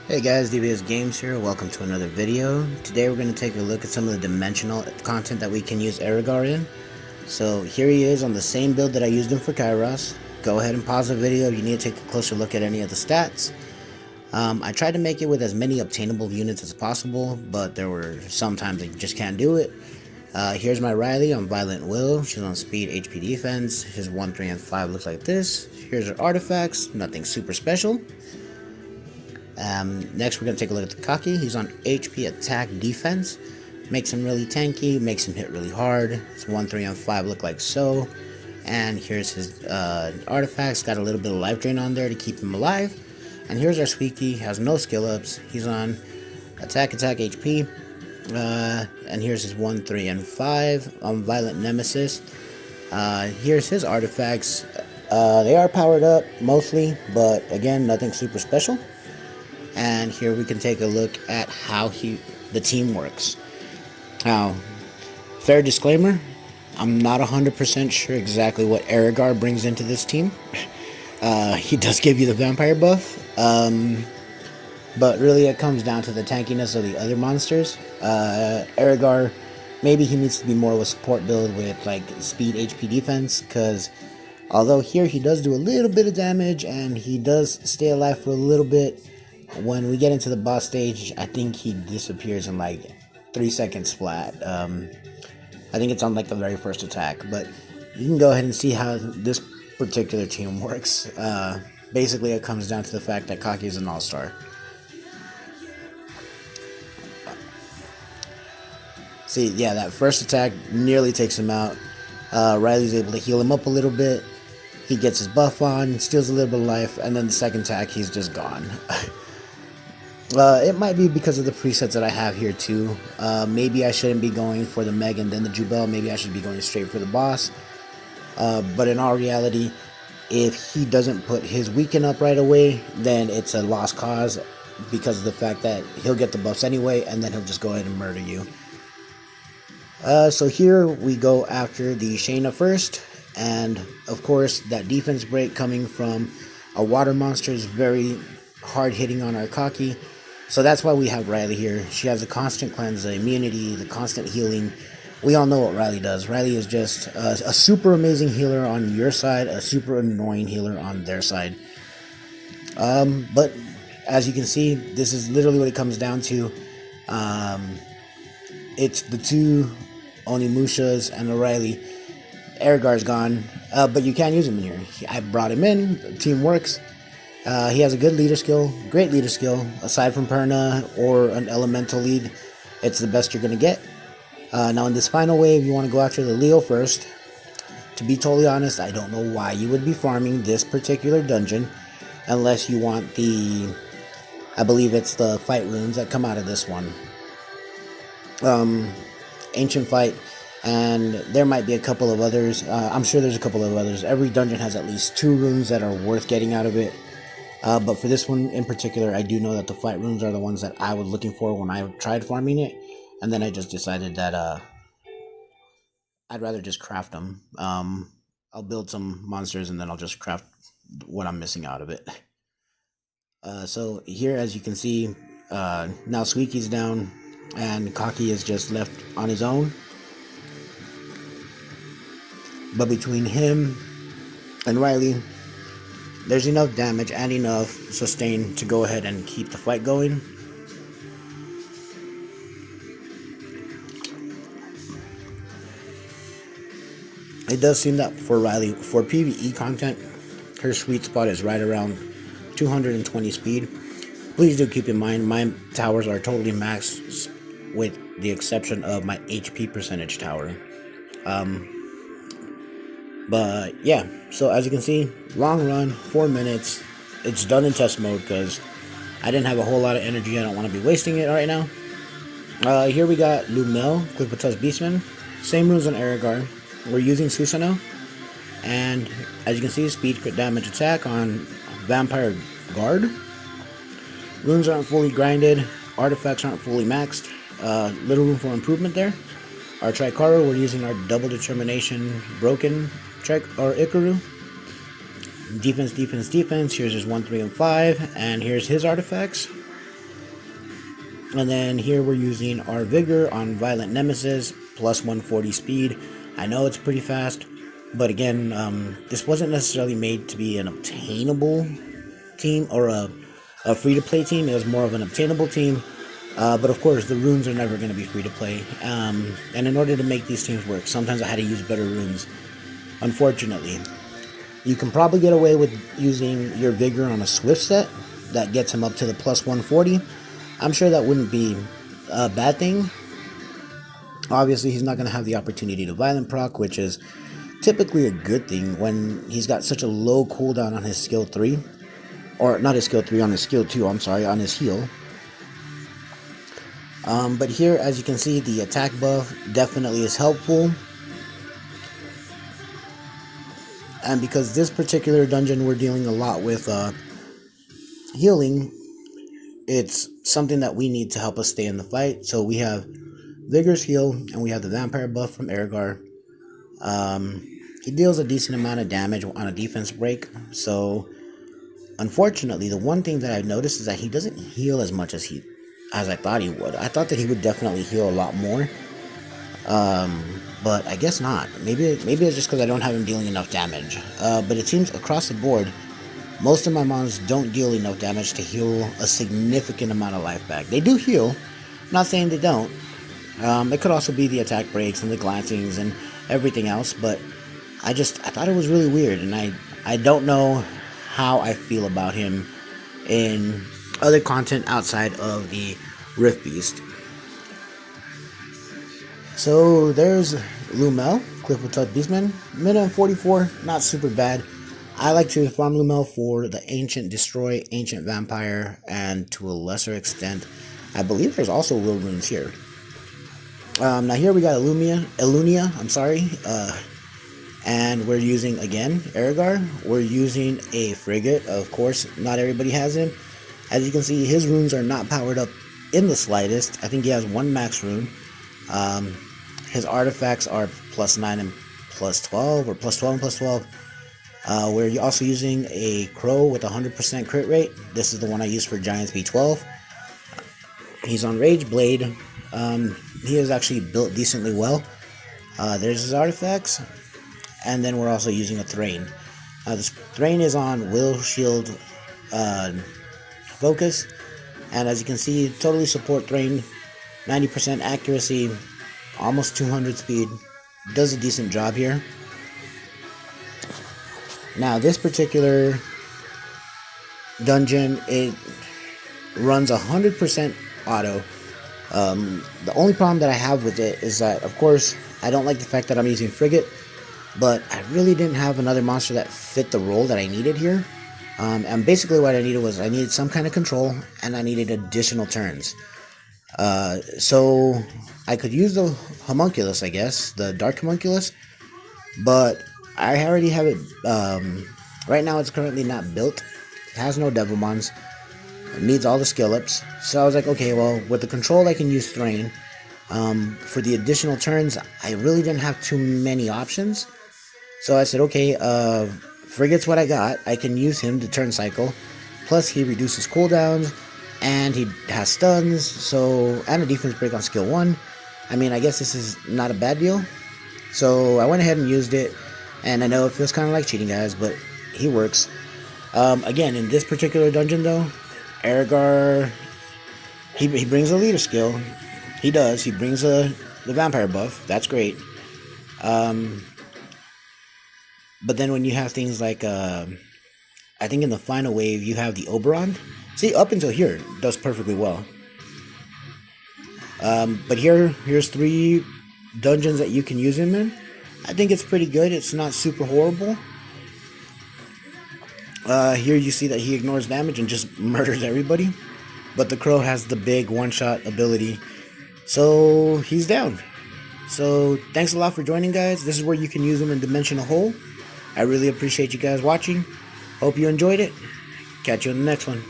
Hey guys, DVSGames here. Welcome to another video. Today we're going to take a look at some of the dimensional content that we can use Eirigar in. So here he is on the same build that I used him for Kairos. Go ahead and pause the video if you need to take a closer look at any of the stats. I tried to make it with as many obtainable units as possible, but there were some times that you just can't do it. Here's my Riley on Violent Will. She's on speed, HP defense. His 1, 3, and 5 looks like this. Here's her artifacts. Nothing super special. Next, we're going to take a look at the Kaki. He's on HP, attack, defense. Makes him really tanky, makes him hit really hard. His 1, 3, and 5 look like so. And here's his artifacts. Got a little bit of life drain on there to keep him alive. And here's our Squeaky. Has no skill ups. He's on attack, HP. And here's his 1, 3, and 5 on Violent Nemesis. Here's his artifacts. They are powered up mostly, but again, nothing super special. And here we can take a look at how the team works. Now, fair disclaimer, I'm not 100% sure exactly what Eirigar brings into this team. He does give you the vampire buff, but really it comes down to the tankiness of the other monsters. Eirigar, maybe he needs to be more of a support build with like speed, HP, defense, because although here he does do a little bit of damage and he does stay alive for a little bit, when we get into the boss stage, I think he disappears in like 3 seconds flat. I think it's on like the very first attack, but you can go ahead and see how this particular team works. Basically, it comes down to the fact that Kaki is an all-star. See, yeah, that first attack nearly takes him out. Riley's able to heal him up a little bit. He gets his buff on, steals a little bit of life, and then the second attack, he's just gone. It might be because of the presets that I have here too. Maybe I shouldn't be going for the Meg and then the Jubel. Maybe I should be going straight for the boss. But in all reality, if he doesn't put his weaken up right away, then it's a lost cause because of the fact that he'll get the buffs anyway, and then he'll just go ahead and murder you. So here we go after the Shayna first, and of course that defense break coming from a water monster is very hard hitting on our Kaki. So that's why we have Riley here. She has the constant cleanse, the immunity, the constant healing. We all know what Riley does. Riley is just a super amazing healer on your side, a super annoying healer on their side. But as you can see, this is literally what it comes down to. It's the two Onimushas and Riley. Eirigar's gone, but you can't use him in here. I brought him in. The team works. He has a good leader skill, great leader skill. Aside from Perna or an elemental lead, it's the best you're going to get. Now in this final wave, you want to go after the Leo first. To be totally honest, I don't know why you would be farming this particular dungeon unless you want the, I believe it's the fight runes that come out of this one. Ancient fight, and there might be a couple of others. I'm sure there's a couple of others. Every dungeon has at least 2 runes that are worth getting out of it. But for this one in particular, I do know that the fight runes are the ones that I was looking for when I tried farming it. And then I just decided that I'd rather just craft them. I'll build some monsters and then I'll just craft what I'm missing out of it. So here, as you can see, now Squeaky's down and Kaki is just left on his own. But between him and Riley, there's enough damage and enough sustain to go ahead and keep the fight going. It does seem that for Riley, for PvE content, her sweet spot is right around 220 speed. Please do keep in mind, my towers are totally maxed with the exception of my HP percentage tower. But yeah, so as you can see, long run, 4 minutes. It's done in test mode because I didn't have a whole lot of energy. I don't want to be wasting it right now. Here we got Lumel, Quickbatus Beastman. Same rules on Eirigar. We're using Susanoo. And as you can see, speed, crit damage, attack on Vampire Guard. Runes aren't fully grinded. Artifacts aren't fully maxed. Little room for improvement there. Our Tricaro, we're using our Double Determination Broken or Ikaru. Defense, defense, defense. Here's his 1, 3, and 5. And here's his artifacts. And then here we're using our Vigor on Violent Nemesis, plus 140 speed. I know it's pretty fast, but again, this wasn't necessarily made to be an obtainable team or a free-to-play team. It was more of an obtainable team, but of course the runes are never going to be free-to-play. And in order to make these teams work, sometimes I had to use better runes, unfortunately. You can probably get away with using your Vigor on a Swift set that gets him up to the plus 140. I'm sure that wouldn't be a bad thing. Obviously, he's not going to have the opportunity to Violent proc, which is typically a good thing when he's got such a low cooldown on his skill 3. Or not his skill 3, on his skill 2, I'm sorry, on his heal. But here, as you can see, the attack buff definitely is helpful. And because this particular dungeon we're dealing a lot with healing, it's something that we need to help us stay in the fight. So we have Vigor's heal, and we have the vampire buff from Eirigar. He deals a decent amount of damage on a defense break. So unfortunately, the one thing that I've noticed is that he doesn't heal as much as I thought he would. I thought that he would definitely heal a lot more. But I guess not. Maybe it's just because I don't have him dealing enough damage. But it seems across the board, most of my mons don't deal enough damage to heal a significant amount of life back. They do heal. I'm not saying they don't. It could also be the attack breaks and the glancings and everything else. But I thought it was really weird. And I don't know how I feel about him in other content outside of the Rift Beast. So there's Lumel, Cliffwood Tuck Beastman. Minimum 44, not super bad. I like to farm Lumel for the Ancient Destroy, Ancient Vampire, and to a lesser extent, I believe there's also Will Runes here. Now here we got Elunia, I'm sorry. And we're using, again, Eirigar. We're using a Frigate. Of course, not everybody has him. As you can see, his runes are not powered up in the slightest. I think he has one max rune. His artifacts are plus 9 and plus 12, or plus 12 and plus 12. We're also using a Crow with 100% crit rate. This is the one I use for Giants B12. He's on Rage Blade. He is actually built decently well. There's his artifacts. And then we're also using a Thrain. This Thrain is on Will Shield Focus. And as you can see, totally support Thrain. 90% accuracy, almost 200 speed. Does a decent job here. Now this particular dungeon, it runs 100% auto. The only problem that I have with it is that, of course, I don't like the fact that I'm using Frigate, but I really didn't have another monster that fit the role that I needed here. And basically what I needed some kind of control, and I needed additional turns. So I could use the Homunculus, I guess, the Dark Homunculus, but I already have it. Right now it's currently not built. It has no Devilmons. It needs all the skill ups. So I was like, okay, well, with the control I can use Thrain. For the additional turns, I really didn't have too many options. So I said, okay, Frigate's what I got. I can use him to turn cycle. Plus he reduces cooldowns, and he has stuns, and a defense break on skill 1. I mean, I guess this is not a bad deal. So I went ahead and used it, and I know it feels kind of like cheating, guys, but he works. Again, in this particular dungeon, though, Eirigar, he brings a leader skill. He does. He brings the vampire buff. That's great. But then when you have things like, I think in the final wave, you have the Oberon. See, up until here, it does perfectly well. But here's 3 dungeons that you can use him in. I think it's pretty good. It's not super horrible. Here you see that he ignores damage and just murders everybody. But the Crow has the big one-shot ability. So he's down. So thanks a lot for joining, guys. This is where you can use him in Dimensional Hole. I really appreciate you guys watching. Hope you enjoyed it. Catch you in the next one.